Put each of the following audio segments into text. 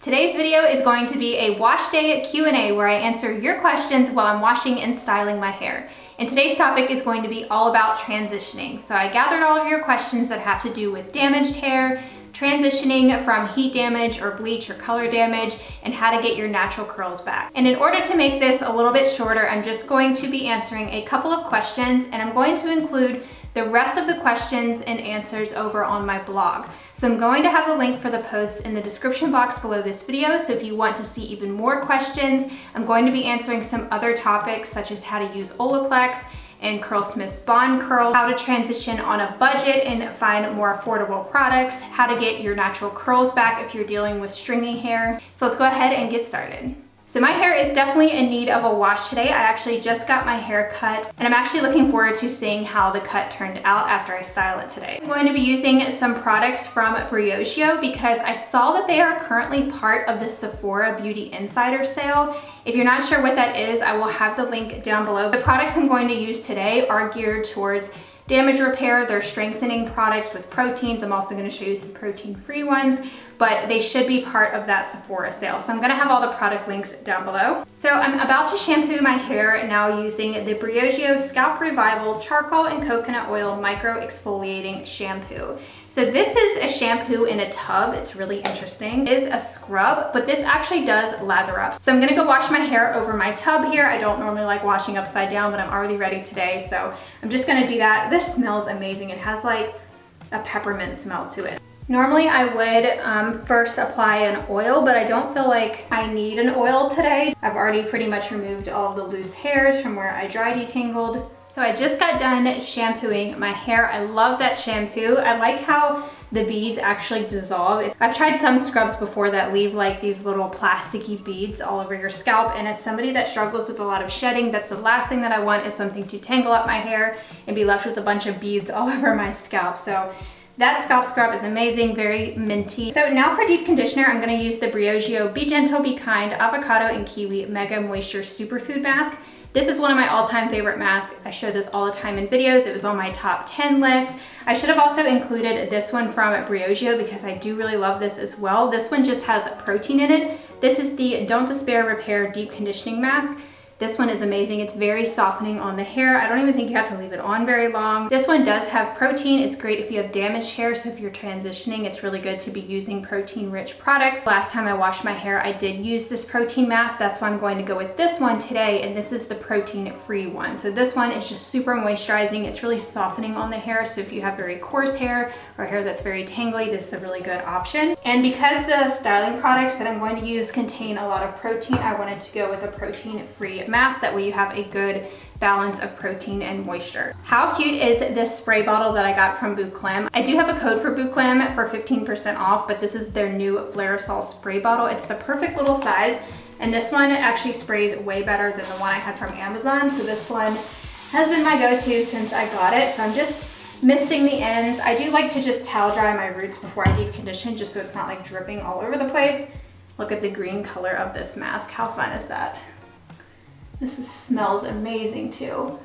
Today's video is going to be a wash day Q&A where I answer your questions while I'm washing and styling my hair. And today's topic is going to be all about transitioning. So I gathered all of your questions that have to do with damaged hair, transitioning from heat damage or bleach or color damage, and how to get your natural curls back. And in order to make this a little bit shorter, I'm just going to be answering a couple of questions, and I'm going to include the rest of the questions and answers over on my blog. So I'm going to have the link for the post in the description box below this video, so if you want to see even more questions, I'm going to be answering some other topics such as how to use Olaplex and Curlsmith's Bond Curl, how to transition on a budget and find more affordable products, how to get your natural curls back if you're dealing with stringy hair. So let's go ahead and get started. So my hair is definitely in need of a wash today. I actually just got my hair cut, and I'm actually looking forward to seeing how the cut turned out after I style it today. I'm going to be using some products from Briogeo because I saw that they are currently part of the Sephora Beauty Insider sale. If you're not sure what that is, I will have the link down below. The products I'm going to use today are geared towards damage repair. They're strengthening products with proteins. I'm also going to show you some protein-free ones, but they should be part of that Sephora sale. So I'm going to have all the product links down below. So I'm about to shampoo my hair now using the Briogeo Scalp Revival Charcoal and Coconut Oil Micro Exfoliating Shampoo. So this is a shampoo in a tub. It's really interesting. It is a scrub, but this actually does lather up. So I'm gonna go wash my hair over my tub here. I don't normally like washing upside down, but I'm already ready today. So I'm just gonna do that. This smells amazing. It has like a peppermint smell to it. Normally I would first apply an oil, but I don't feel like I need an oil today. I've already pretty much removed all the loose hairs from where I dry detangled. So I just got done shampooing my hair. I love that shampoo. I like how the beads actually dissolve. I've tried some scrubs before that leave like these little plasticky beads all over your scalp, and as somebody that struggles with a lot of shedding, that's the last thing that I want, is something to tangle up my hair and be left with a bunch of beads all over my scalp. So that scalp scrub is amazing, very minty. So now for deep conditioner, I'm gonna use the Briogeo Be Gentle, Be Kind Avocado and Kiwi Mega Moisture Superfood Mask. This is one of my all-time favorite masks. I show this all the time in videos. It was on my top 10 list. I should have also included this one from Briogeo because I do really love this as well. This one just has protein in it. This is the Don't Despair Repair Deep Conditioning Mask. This one is amazing. It's very softening on the hair. I don't even think you have to leave it on very long. This one does have protein. It's great if you have damaged hair, so if you're transitioning, it's really good to be using protein-rich products. Last time I washed my hair, I did use this protein mask. That's why I'm going to go with this one today, and this is the protein-free one. So this one is just super moisturizing. It's really softening on the hair, so if you have very coarse hair or hair that's very tangly, this is a really good option. And because the styling products that I'm going to use contain a lot of protein, I wanted to go with a protein-free mask. That way you have a good balance of protein and moisture. How cute is this spray bottle that I got from Bouclem? I do have a code for Bouclem for 15% off, but this is their new Flairosol spray bottle. It's the perfect little size, and this one actually sprays way better than the one I had from Amazon. So this one has been my go-to since I got it. So I'm just misting the ends. I do like to just towel dry my roots before I deep condition, just so it's not like dripping all over the place. Look at the green color of this mask. How fun is that? This smells amazing too.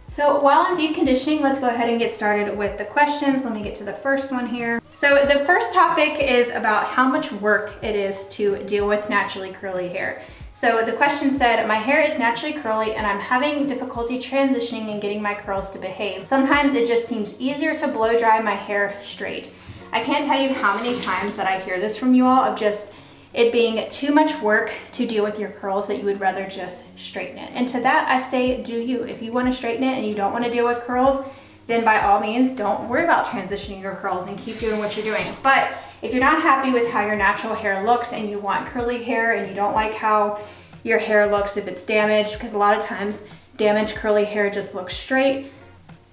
So while I'm deep conditioning, let's go ahead and get started with the questions. Let me get to the first one here. So the first topic is about how much work it is to deal with naturally curly hair. So the question said, my hair is naturally curly and I'm having difficulty transitioning and getting my curls to behave. Sometimes it just seems easier to blow dry my hair straight. I can't tell you how many times that I hear this from you all, of just it being too much work to deal with your curls that you would rather just straighten it. And to that I say, do you. If you want to straighten it and you don't want to deal with curls, then by all means don't worry about transitioning your curls and keep doing what you're doing. But if you're not happy with how your natural hair looks and you want curly hair and you don't like how your hair looks if it's damaged, because a lot of times damaged curly hair just looks straight,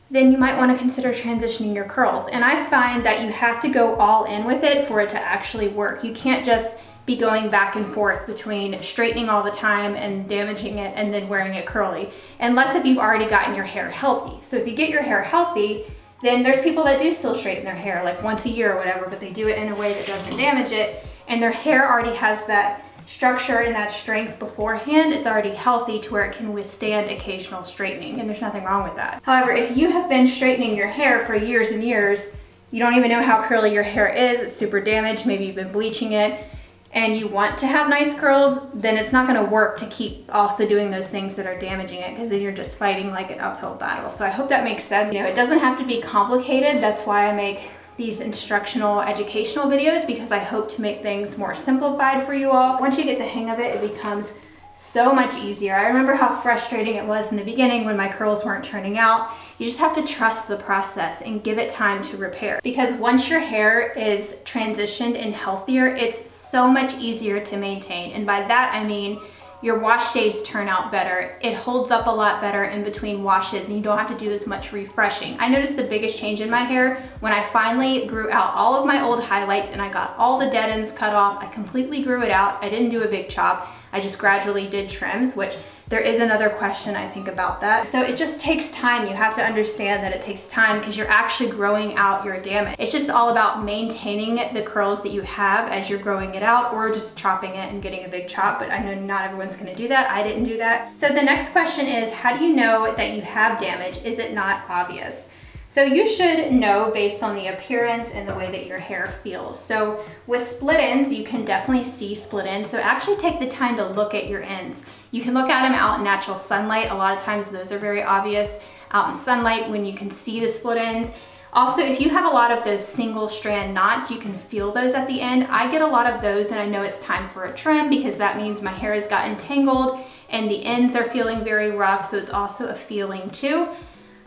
then you might want to consider transitioning your curls. And I find that you have to go all in with it for it to actually work. You can't just be going back and forth between straightening all the time and damaging it and then wearing it curly, unless if you've already gotten your hair healthy. So if you get your hair healthy, then there's people that do still straighten their hair like once a year or whatever, but they do it in a way that doesn't damage it, and their hair already has that structure and that strength beforehand. It's already healthy to where it can withstand occasional straightening, and there's nothing wrong with that. However, if you have been straightening your hair for years and years, you don't even know how curly your hair is, it's super damaged, maybe you've been bleaching it, and you want to have nice curls, then it's not gonna work to keep also doing those things that are damaging it, because then you're just fighting like an uphill battle. So I hope that makes sense. You know, it doesn't have to be complicated. That's why I make these instructional, educational videos, because I hope to make things more simplified for you all. Once you get the hang of it, it becomes so much easier. I remember how frustrating it was in the beginning when my curls weren't turning out. You just have to trust the process and give it time to repair, because once your hair is transitioned and healthier, it's so much easier to maintain. And by that I mean your wash days turn out better. It holds up a lot better in between washes, and you don't have to do as much refreshing. I noticed the biggest change in my hair when I finally grew out all of my old highlights and I got all the dead ends cut off. I completely grew it out. I didn't do a big chop. I just gradually did trims, which there is another question I think about that. So it just takes time. You have to understand that it takes time because you're actually growing out your damage. It's just all about maintaining the curls that you have as you're growing it out, or just chopping it and getting a big chop. But I know not everyone's gonna do that. I didn't do that. So the next question is, how do you know that you have damage? Is it not obvious? So you should know based on the appearance and the way that your hair feels. So with split ends, you can definitely see split ends. So actually take the time to look at your ends. You can look at them out in natural sunlight. A lot of times those are very obvious out in sunlight when you can see the split ends. Also, if you have a lot of those single strand knots, you can feel those at the end. I get a lot of those, and I know it's time for a trim because that means my hair has gotten tangled and the ends are feeling very rough. So it's also a feeling too.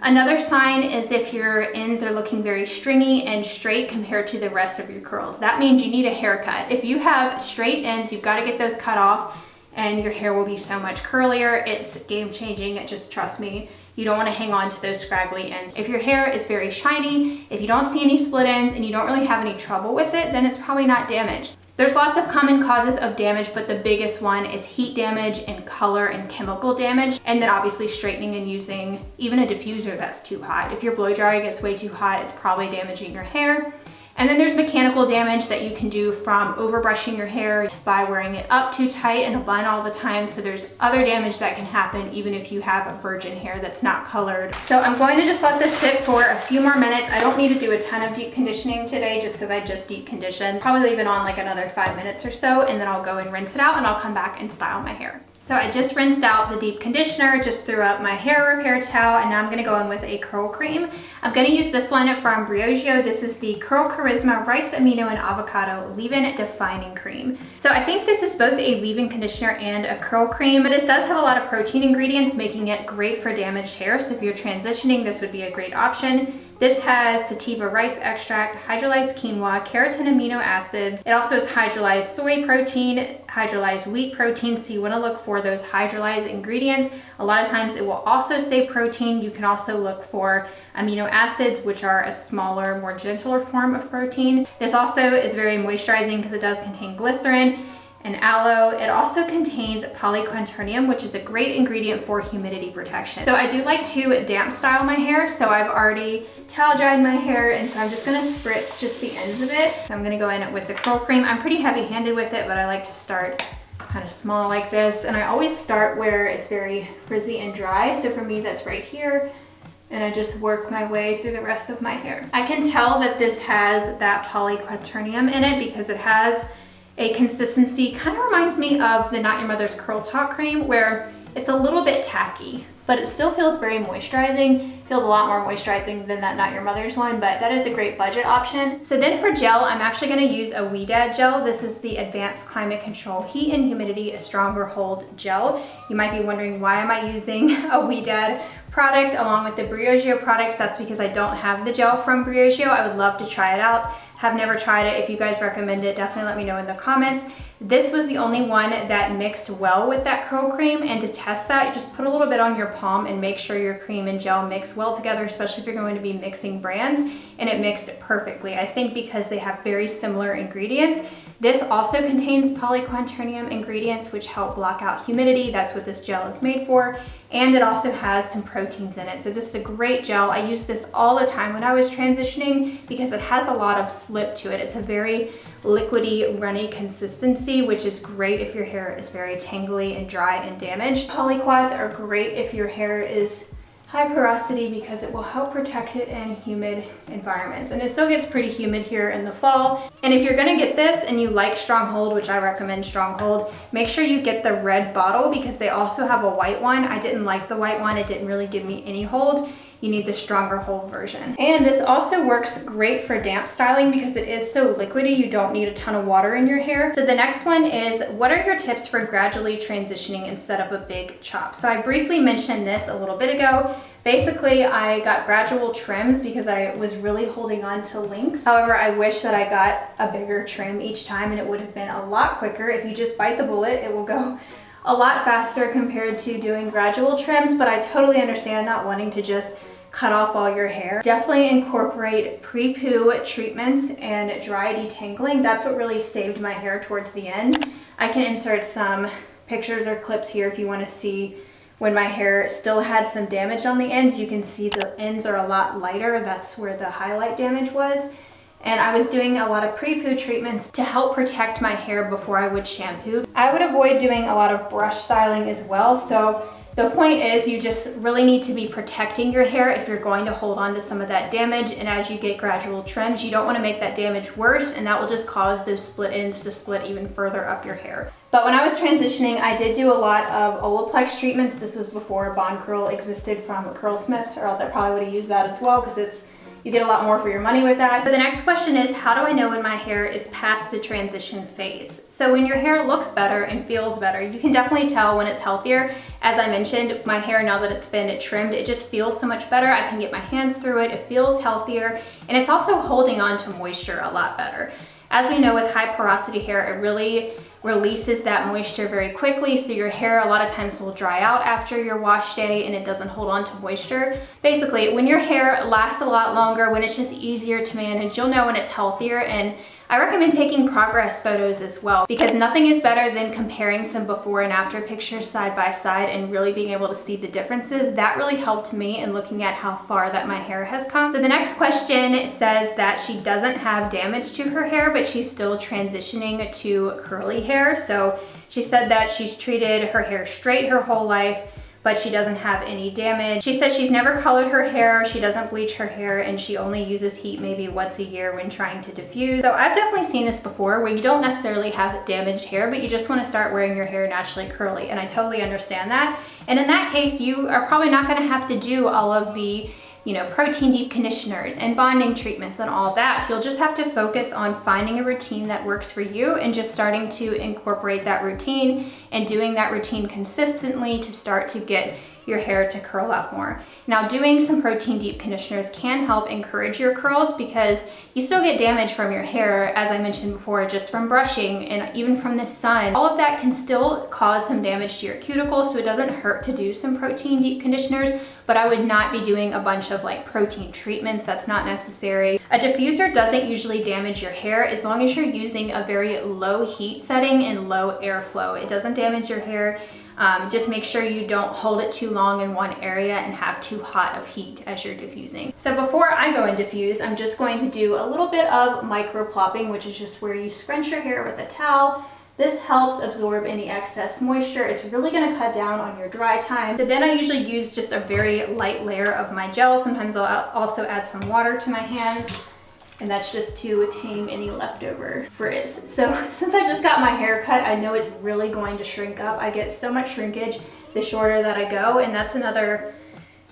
Another sign is if your ends are looking very stringy and straight compared to the rest of your curls. That means you need a haircut. If you have straight ends, you've got to get those cut off and your hair will be so much curlier. It's game changing, just trust me. You don't want to hang on to those scraggly ends. If your hair is very shiny, if you don't see any split ends and you don't really have any trouble with it, then it's probably not damaged. There's lots of common causes of damage, but the biggest one is heat damage and color and chemical damage. And then obviously straightening and using even a diffuser that's too hot. If your blow dryer gets way too hot, it's probably damaging your hair. And then there's mechanical damage that you can do from overbrushing your hair by wearing it up too tight in a bun all the time. So there's other damage that can happen even if you have a virgin hair that's not colored. So I'm going to just let this sit for a few more minutes. I don't need to do a ton of deep conditioning today just because I just deep conditioned. Probably leave it on like another 5 minutes or so, and then I'll go and rinse it out and I'll come back and style my hair. So I just rinsed out the deep conditioner, just threw up my hair repair towel, and now I'm gonna go in with a curl cream. I'm gonna use this one from Briogeo. This is the Curl Charisma Rice Amino and Avocado Leave-In Defining Cream. So I think this is both a leave-in conditioner and a curl cream, but this does have a lot of protein ingredients, making it great for damaged hair. So if you're transitioning, this would be a great option. This has sativa rice extract, hydrolyzed quinoa, keratin amino acids. It also has hydrolyzed soy protein, hydrolyzed wheat protein, so you want to look for those hydrolyzed ingredients. A lot of times it will also say protein. You can also look for amino acids, which are a smaller, more gentler form of protein. This also is very moisturizing because it does contain glycerin and aloe. It also contains polyquaternium, which is a great ingredient for humidity protection. So I do like to damp style my hair, so I've already towel dried my hair, and so I'm just gonna spritz just the ends of it. So I'm gonna go in with the curl cream. I'm pretty heavy-handed with it, but I like to start kind of small like this, and I always start where it's very frizzy and dry. So for me, that's right here, and I just work my way through the rest of my hair. I can tell that this has that polyquaternium in it because it has a consistency, kind of reminds me of the Not Your Mother's Curl Talk cream, where it's a little bit tacky, but it still feels very moisturizing. Feels a lot more moisturizing than that Not Your Mother's one, but that is a great budget option. So then for gel, I'm actually gonna use a Ouidad gel. This is the Advanced Climate Control Heat and Humidity, a Stronger Hold Gel. You might be wondering, why am I using a Ouidad product along with the Briogeo products? That's because I don't have the gel from Briogeo. I would love to try it out. Have never tried it. If you guys recommend it, definitely let me know in the comments. This was the only one that mixed well with that curl cream, and to test that, just put a little bit on your palm and make sure your cream and gel mix well together, especially if you're going to be mixing brands, and it mixed perfectly. I think because they have very similar ingredients. This also contains polyquaternium ingredients, which help block out humidity. That's what this gel is made for. And it also has some proteins in it. So this is a great gel. I use this all the time when I was transitioning because it has a lot of slip to it. It's a very liquidy, runny consistency, which is great if your hair is very tangly and dry and damaged. Polyquats are great if your hair is high porosity because it will help protect it in humid environments. And it still gets pretty humid here in the fall. And if you're gonna get this and you like Stronghold, which I recommend Stronghold, make sure you get the red bottle because they also have a white one. I didn't like the white one. It didn't really give me any hold. You need the stronger hold version. And this also works great for damp styling because it is so liquidy, you don't need a ton of water in your hair. So the next one is, what are your tips for gradually transitioning instead of a big chop? So I briefly mentioned this a little bit ago. Basically, I got gradual trims because I was really holding on to length. However, I wish that I got a bigger trim each time and it would have been a lot quicker. If you just bite the bullet, it will go a lot faster compared to doing gradual trims, but I totally understand not wanting to just cut off all your hair. Definitely incorporate pre-poo treatments and dry detangling. That's what really saved my hair towards the end. I can insert some pictures or clips here if you want to see when my hair still had some damage on the ends. You can see the ends are a lot lighter. That's where the highlight damage was. And I was doing a lot of pre-poo treatments to help protect my hair before I would shampoo. I would avoid doing a lot of brush styling as well. So the point is, you just really need to be protecting your hair if you're going to hold on to some of that damage. And as you get gradual trims, you don't want to make that damage worse, and that will just cause those split ends to split even further up your hair. But when I was transitioning, I did do a lot of Olaplex treatments. This was before Bond Curl existed from Curlsmith, or else I probably would have used that as well because you get a lot more for your money with that. But the next question is, how do I know when my hair is past the transition phase? So when your hair looks better and feels better, you can definitely tell when it's healthier. As I mentioned, my hair, now that it's been trimmed, it just feels so much better. I can get my hands through it. It feels healthier, and it's also holding on to moisture a lot better. As we know, with high porosity hair, it really releases that moisture very quickly, so your hair a lot of times will dry out after your wash day and it doesn't hold on to moisture. Basically, when your hair lasts a lot longer, when it's just easier to manage, you'll know when it's healthier. And I recommend taking progress photos as well, because nothing is better than comparing some before and after pictures side by side and really being able to see the differences. That really helped me in looking at how far that my hair has come. So the next question says that she doesn't have damage to her hair, but she's still transitioning to curly hair. So she said that she's treated her hair straight her whole life, but she doesn't have any damage. She said she's never colored her hair, she doesn't bleach her hair, and she only uses heat maybe once a year when trying to diffuse. So I've definitely seen this before where you don't necessarily have damaged hair, but you just want to start wearing your hair naturally curly, and I totally understand that. And in that case, you are probably not going to have to do all of the protein deep conditioners and bonding treatments and all that. You'll just have to focus on finding a routine that works for you and just starting to incorporate that routine and doing that routine consistently to start to get your hair to curl up more. Now, doing some protein deep conditioners can help encourage your curls because you still get damage from your hair, as I mentioned before, just from brushing and even from the sun. All of that can still cause some damage to your cuticles, so it doesn't hurt to do some protein deep conditioners, but I would not be doing a bunch of protein treatments. That's not necessary. A diffuser doesn't usually damage your hair as long as you're using a very low heat setting and low airflow. It doesn't damage your hair. Just make sure you don't hold it too long in one area and have too hot of heat as you're diffusing. So before I go and diffuse, I'm just going to do a little bit of microplopping, which is just where you scrunch your hair with a towel. This helps absorb any excess moisture. It's really going to cut down on your dry time. So then I usually use just a very light layer of my gel. Sometimes I'll also add some water to my hands, and that's just to tame any leftover frizz. So since I just got my hair cut, I know it's really going to shrink up. I get so much shrinkage the shorter that I go, and that's another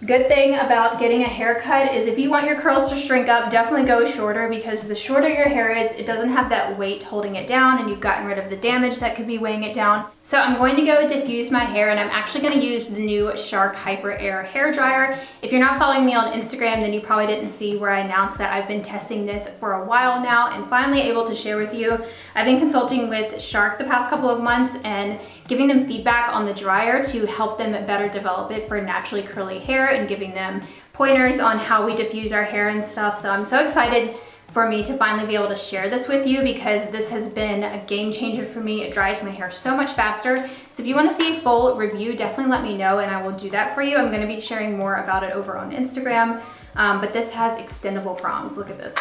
good thing about getting a haircut is if you want your curls to shrink up, definitely go shorter, because the shorter your hair is, it doesn't have that weight holding it down and you've gotten rid of the damage that could be weighing it down. So I'm going to go diffuse my hair, and I'm actually going to use the new Shark HyperAir hair dryer. If you're not following me on Instagram, then you probably didn't see where I announced that I've been testing this for a while now and finally able to share with you. I've been consulting with Shark the past couple of months and giving them feedback on the dryer to help them better develop it for naturally curly hair and giving them pointers on how we diffuse our hair and stuff. So I'm so excited for me to finally be able to share this with you, because this has been a game changer for me. It dries my hair so much faster. So if you want to see a full review, definitely let me know and I will do that for you. I'm going to be sharing more about it over on Instagram, but this has extendable prongs. Look at this.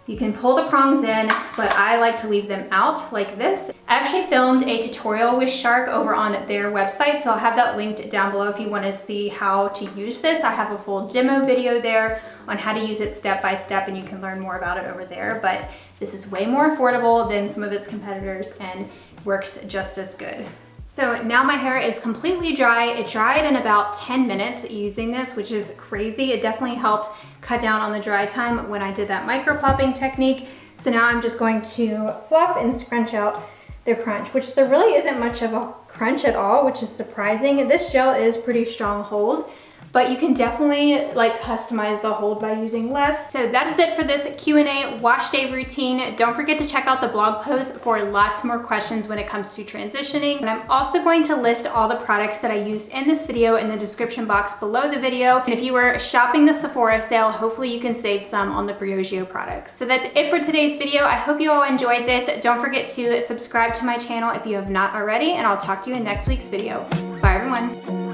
You can pull the prongs in, but I like to leave them out like this. I actually filmed a tutorial with Shark over on their website, so I'll have that linked down below if you want to see how to use this. I have a full demo video there on how to use it step by step, and you can learn more about it over there. But this is way more affordable than some of its competitors and works just as good. So now my hair is completely dry. It dried in about 10 minutes using this, which is crazy. It definitely helped cut down on the dry time when I did that microplopping technique. So now I'm just going to fluff and scrunch out the crunch, which there really isn't much of a crunch at all, which is surprising. This gel is pretty strong hold, but you can definitely like customize the hold by using less. So that is it for this Q&A wash day routine. Don't forget to check out the blog post for lots more questions when it comes to transitioning. And I'm also going to list all the products that I used in this video in the description box below the video. And if you were shopping the Sephora sale, hopefully you can save some on the Briogeo products. So that's it for today's video. I hope you all enjoyed this. Don't forget to subscribe to my channel if you have not already, and I'll talk to you in next week's video. Bye everyone.